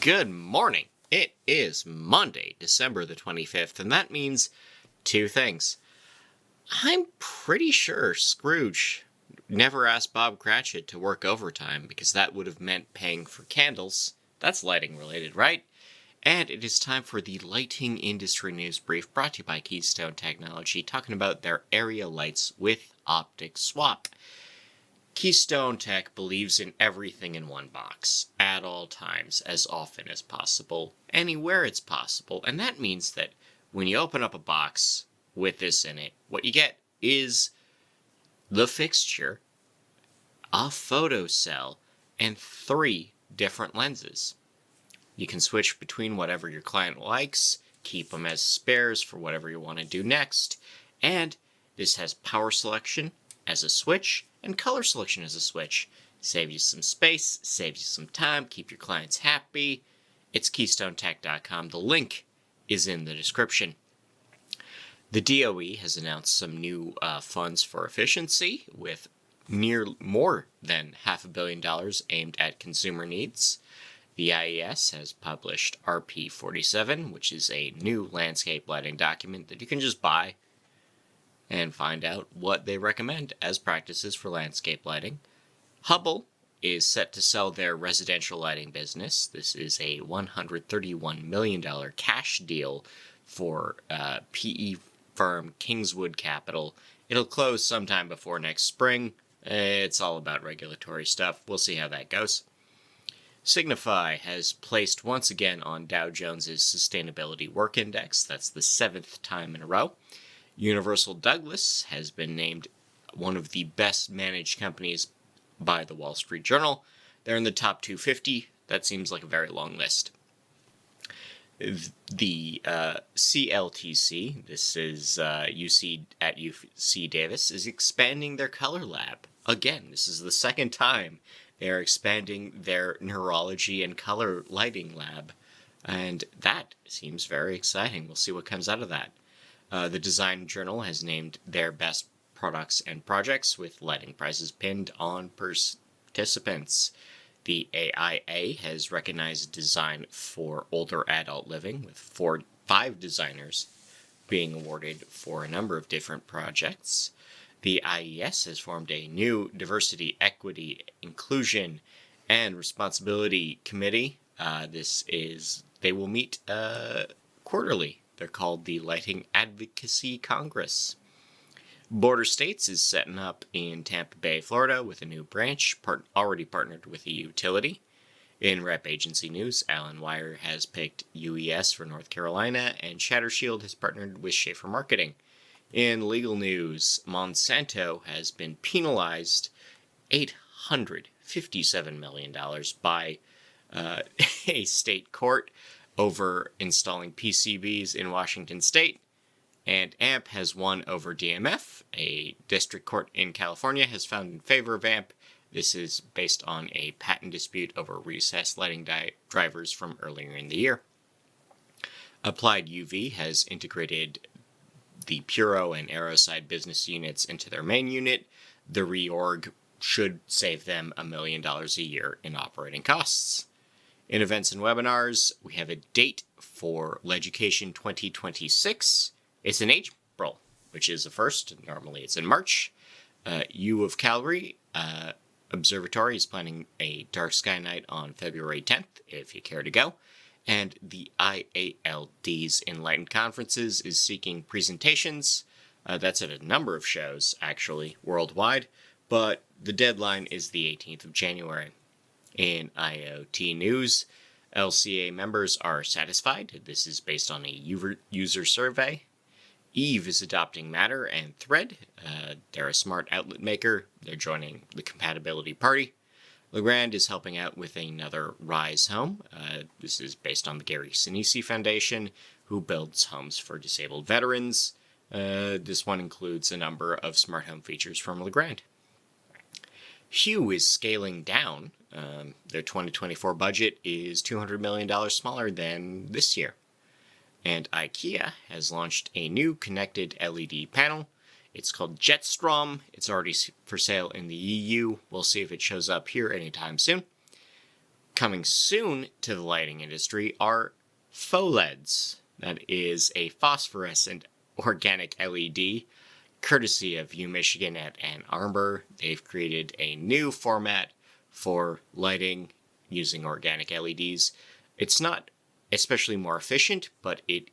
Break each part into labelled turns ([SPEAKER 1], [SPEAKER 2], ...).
[SPEAKER 1] Good morning. It is Monday, December the 25th, and that means two things. I'm pretty sure Scrooge never asked Bob Cratchit to work overtime because that would have meant paying for candles. That's lighting related, right? And it is time for the Lighting Industry News Brief brought to you by Keystone Technology, talking about their area lights with optic swap. Keystone Tech believes in everything in one box, at all times, as often as possible, anywhere it's possible, and that means that when you open up a box with this in it, what you get is the fixture, a photocell, and 3 different lenses. You can switch between whatever your client likes, keep them as spares for whatever you want to do next, and this has power selection as a switch, and color selection as a switch. Save you some space, save you some time, keep your clients happy. It's KeystoneTech.com. The link is in the description. The DOE has announced some new funds for efficiency with more than $500 million aimed at consumer needs. The IES has published RP47, which is a new landscape lighting document that you can just buy and find out what they recommend as practices for landscape lighting. Hubbell is set to sell their residential lighting business. This is a $131 million cash deal for PE firm Kingswood Capital. It'll close sometime before next spring. It's all about regulatory stuff. We'll see how that goes. Signify has placed once again on Dow Jones's Sustainability Work Index. That's the 7th time in a row. Universal Douglas has been named one of the best managed companies by the Wall Street Journal. They're in the top 250. That seems like a very long list. The CLTC, this is UC at UC Davis, is expanding their color lab. Again, this is the second time they're expanding their neurology and color lighting lab. And that seems very exciting. We'll see what comes out of that. The Design Journal has named their best products and projects with lighting prizes pinned on participants. The AIA has recognized design for older adult living, with 5 designers being awarded for a number of different projects. The IES has formed a new Diversity, Equity, Inclusion, and Responsibility Committee. They will meet quarterly. They're called the Lighting Advocacy Congress. Border States is setting up in Tampa Bay, Florida, with a new branch, already partnered with a utility. In rep agency news, Alan Wire has picked UES for North Carolina, and Shattershield has partnered with Schaefer Marketing. In legal news, Monsanto has been penalized $857 million by a state court over installing PCBs in Washington State, and AMP has won over DMF. A district court in California has found in favor of AMP. This is based on a patent dispute over recessed lighting drivers from earlier in the year. Applied UV has integrated the Puro and Aeroside business units into their main unit. The reorg should save them $1 million a year in operating costs. In events and webinars, we have a date for Leducation 2026. It's in April, which is the first. Normally it's in March. U of Calgary Observatory is planning a dark sky night on February 10th, if you care to go. And the IALD's Enlightened Conferences is seeking presentations. That's at a number of shows, actually, worldwide. But the deadline is the 18th of January. In IoT news, LCA members are satisfied. This is based on a user survey. Eve is adopting Matter and Thread. They're a smart outlet maker. They're joining the compatibility party. Legrand is helping out with another Rise home. This is based on the Gary Sinise Foundation, who builds homes for disabled veterans. This one includes a number of smart home features from Legrand. Hue is scaling down. Their 2024 budget is $200 million smaller than this year. And IKEA has launched a new connected LED panel. It's called Jetstrom. It's already for sale in the EU. We'll see if it shows up here anytime soon. Coming soon to the lighting industry are FOLEDs. That is a phosphorescent organic LED, courtesy of UMichigan at Ann Arbor. They've created a new format for lighting using organic LEDs. It's not especially more efficient, but it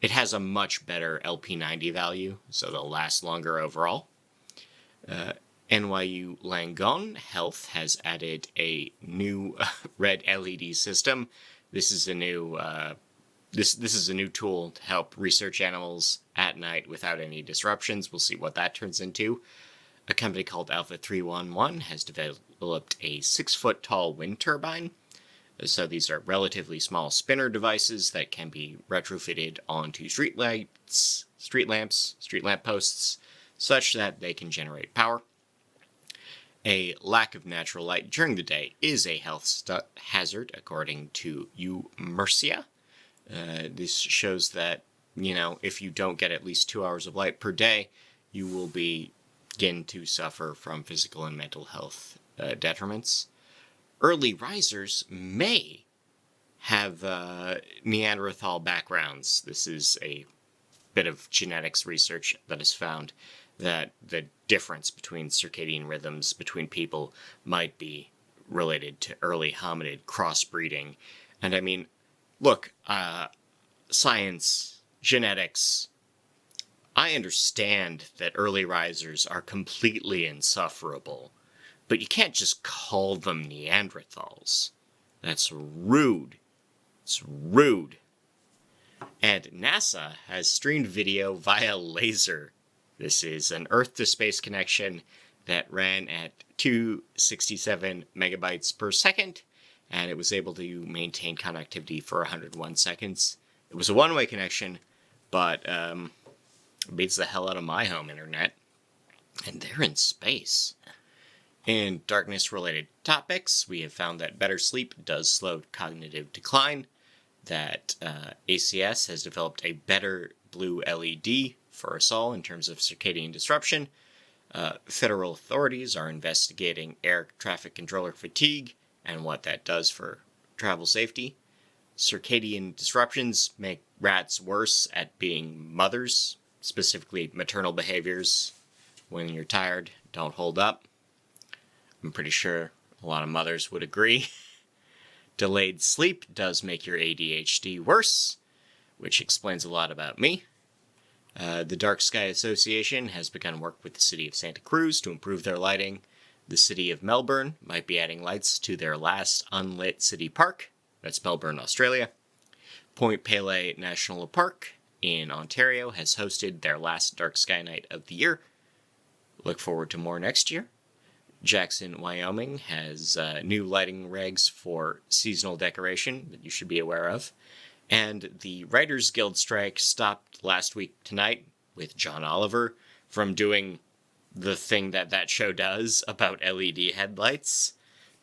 [SPEAKER 1] has a much better LP90 value, so they'll last longer overall. NYU Langone Health has added a new red LED system. This is a new this is a new tool to help research animals at night without any disruptions. We'll see what that turns into. A company called Alpha 311 has developed a 6-foot tall wind turbine. So these are relatively small spinner devices that can be retrofitted onto street lamp posts, such that they can generate power. A lack of natural light during the day is a health hazard, according to UMercia. This shows that, if you don't get at least 2 hours of light per day, you will begin to suffer from physical and mental health detriments. Early risers may have Neanderthal backgrounds. This is a bit of genetics research that has found that the difference between circadian rhythms between people might be related to early hominid crossbreeding. And I mean, look, science, genetics, I understand that early risers are completely insufferable, but you can't just call them Neanderthals. That's rude. It's rude. And NASA has streamed video via laser. This is an Earth-to-space connection that ran at 267 megabytes per second, and it was able to maintain connectivity for 101 seconds. It was a one-way connection, but it beats the hell out of my home internet. And they're in space. In darkness-related topics, we have found that better sleep does slow cognitive decline, that ACS has developed a better blue LED for us all in terms of circadian disruption. Federal authorities are investigating air traffic controller fatigue and what that does for travel safety. Circadian disruptions make rats worse at being mothers, specifically maternal behaviors. When you're tired, don't hold up. I'm pretty sure a lot of mothers would agree. Delayed sleep does make your ADHD worse, which explains a lot about me. The Dark Sky Association has begun work with the city of Santa Cruz to improve their lighting. The city of Melbourne might be adding lights to their last unlit city park. That's Melbourne, Australia. Point Pelee National Park in Ontario has hosted their last dark sky night of the year. Look forward to more next year. Jackson, Wyoming has new lighting regs for seasonal decoration that you should be aware of. And the Writers Guild strike stopped last week tonight with John Oliver from doing the thing that show does about LED headlights.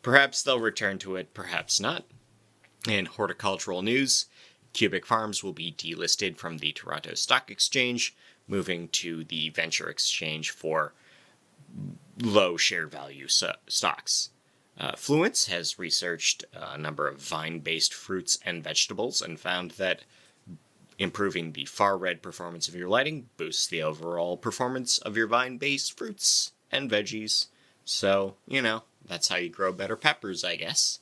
[SPEAKER 1] Perhaps they'll return to it, perhaps not. In horticultural news, Cubic Farms will be delisted from the Toronto Stock Exchange, moving to the Venture Exchange for low share value stocks. Fluence has researched a number of vine-based fruits and vegetables and found that improving the far red performance of your lighting boosts the overall performance of your vine-based fruits and veggies. So, that's how you grow better peppers, I guess.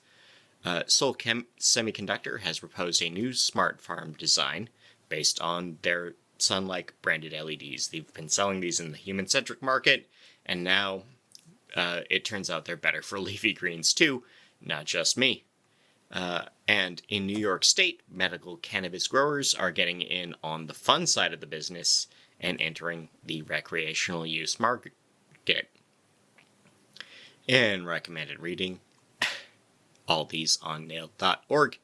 [SPEAKER 1] Seoul Semiconductor has proposed a new smart farm design based on their Sunlight branded LEDs. They've been selling these in the Human-Centric market, and now it turns out they're better for leafy greens too, not just me. And in New York State, medical cannabis growers are getting in on the fun side of the business and entering the recreational use market. In recommended reading, all these on nailed.org,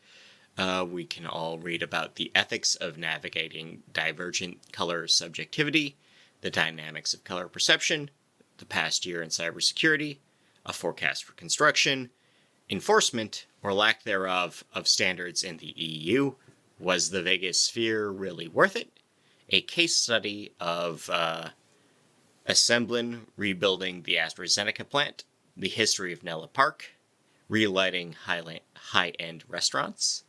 [SPEAKER 1] we can all read about the ethics of navigating divergent color subjectivity, the dynamics of color perception, the past year in cybersecurity, a forecast for construction, enforcement, or lack thereof, of standards in the EU. Was the Vegas sphere really worth it? A case study of Assemblin rebuilding the AstraZeneca plant, the history of Nella Park, relighting high-end restaurants,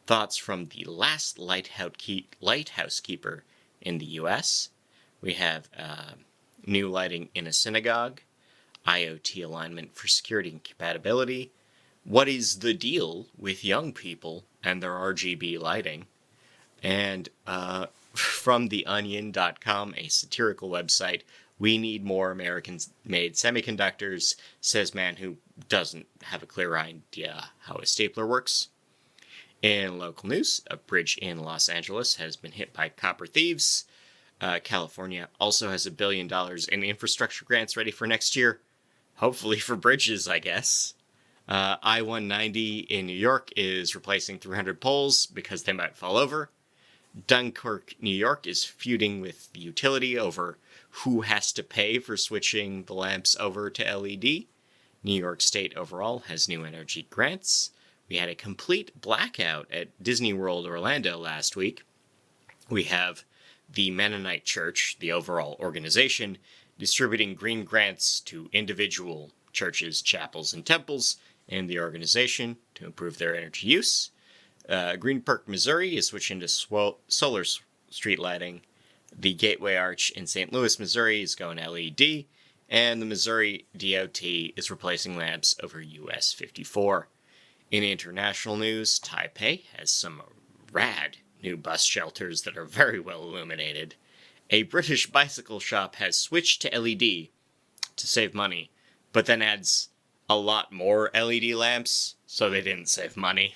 [SPEAKER 1] thoughts from the last lighthouse keeper in the U.S. We have new lighting in a synagogue, IoT alignment for security and compatibility, what is the deal with young people and their RGB lighting, and from theonion.com, a satirical website, we need more American-made semiconductors, says man who doesn't have a clear idea how a stapler works. In local news, a bridge in Los Angeles has been hit by copper thieves. California also has $1 billion in infrastructure grants ready for next year. Hopefully for bridges, I guess. I-190 in New York is replacing 300 poles because they might fall over. Dunkirk, New York is feuding with the utility over who has to pay for switching the lamps over to LED. New York State overall has new energy grants. We had a complete blackout at Disney World Orlando last week. We have the Mennonite Church, the overall organization, distributing green grants to individual churches, chapels, and temples in the organization to improve their energy use. Greenpark, Missouri is switching to solar street lighting. The Gateway Arch in St. Louis, Missouri is going LED. And the Missouri DOT is replacing lamps over US 54. In international news, Taipei has some rad new bus shelters that are very well illuminated. A British bicycle shop has switched to LED to save money, but then adds a lot more LED lamps, so they didn't save money.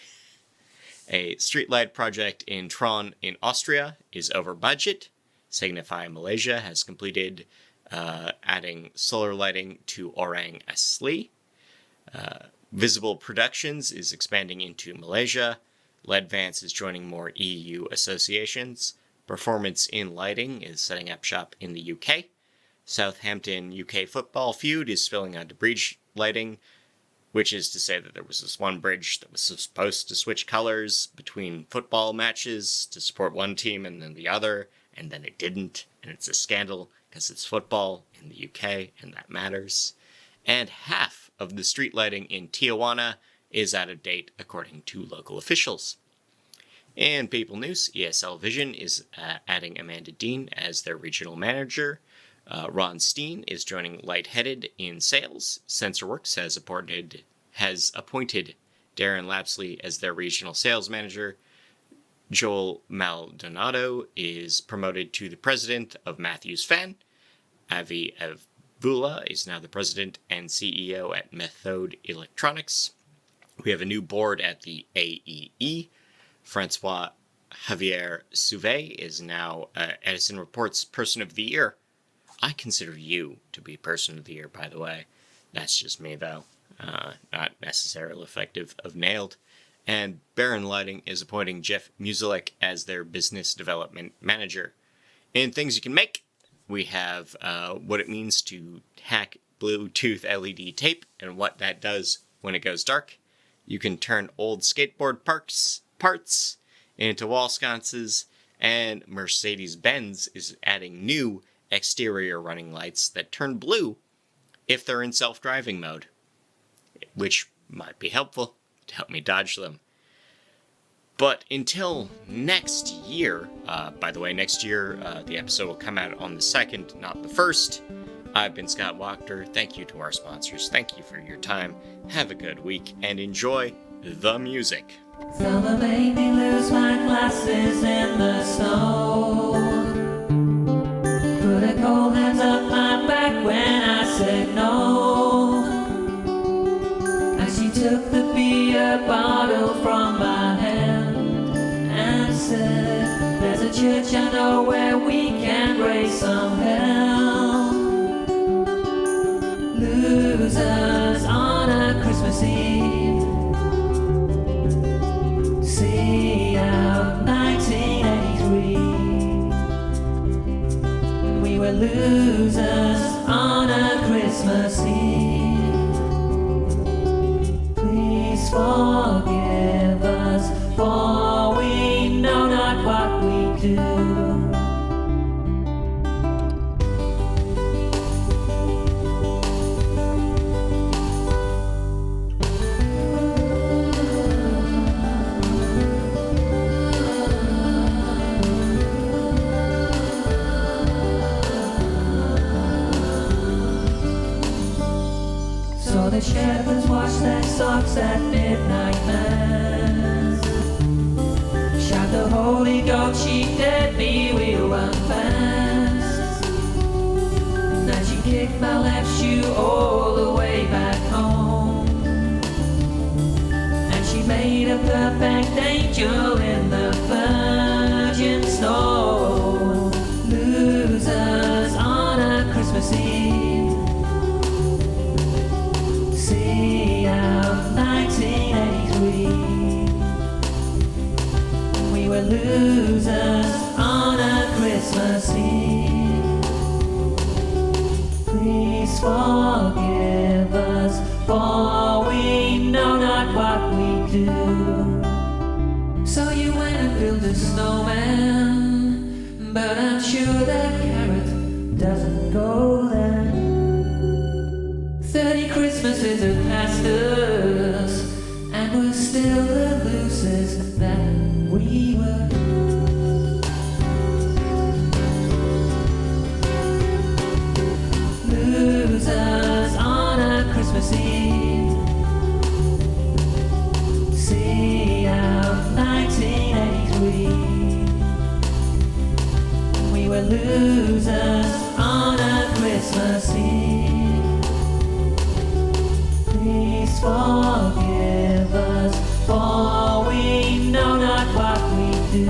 [SPEAKER 1] A streetlight project in Tron in Austria is over budget. Signify Malaysia has completed adding solar lighting to Orang Asli. Visible Productions is expanding into Malaysia. Ledvance is joining more EU associations. Performance in Lighting is setting up shop in the UK. Southampton UK football feud is spilling onto bridge lighting, which is to say that there was this one bridge that was supposed to switch colors between football matches to support one team and then the other, and then it didn't, and it's a scandal because it's football in the UK, and that matters. And half of the street lighting in Tijuana is out of date, according to local officials. In People News, ESL Vision is adding Amanda Dean as their regional manager. Ron Steen is joining Lightheaded in sales. SensorWorks has appointed Darren Lapsley as their regional sales manager. Joel Maldonado is promoted to the president of Matthews Fan. Avi Avula is now the president and CEO at Methode Electronics. We have a new board at the AEE. Francois Javier Souvet is now Edison Report's Person of the Year. I consider you to be Person of the Year, by the way. That's just me, though. Not necessarily effective of nailed. And Baron Lighting is appointing Jeff Musilek as their business development manager. In things you can make, we have what it means to hack Bluetooth LED tape and what that does when it goes dark. You can turn old skateboard parts into wall sconces, and Mercedes-Benz is adding new exterior running lights that turn blue if they're in self-driving mode, which might be helpful to help me dodge them. But until next year, by the way, next year the episode will come out on the 2nd, not the 1st. I've been Scott Wachter. Thank you to our sponsors. Thank you for your time. Have a good week and enjoy the music.
[SPEAKER 2] Summer made me lose my glasses in the snow. Put a cold hands up my back when I said no. And she took the beer bottle from my hand and said, there's a church I know where we can raise some hell. Losers on a Christmas Eve. See out 1983. We were losers on a Christmas Eve. Please forgive us, for we know not what we do. socks at midnight mass. Shout the Holy Ghost, she dead me, we'll run fast. Now she kicked my left shoe all the way back home, and she made a perfect angel in the virgin snow. Losers on a Christmas Eve. See out 1983. We were losers on a Christmas Eve. Please forgive us, for we know not what we do. So you went and built a snowman, but I'm sure that carrot doesn't go there. 30 Christmases have passed us, and we're still the losers that we were. Losers on a Christmas Eve. See out 1983. We were losers on a Christmas Eve. Please forgive us, for we know not what we do.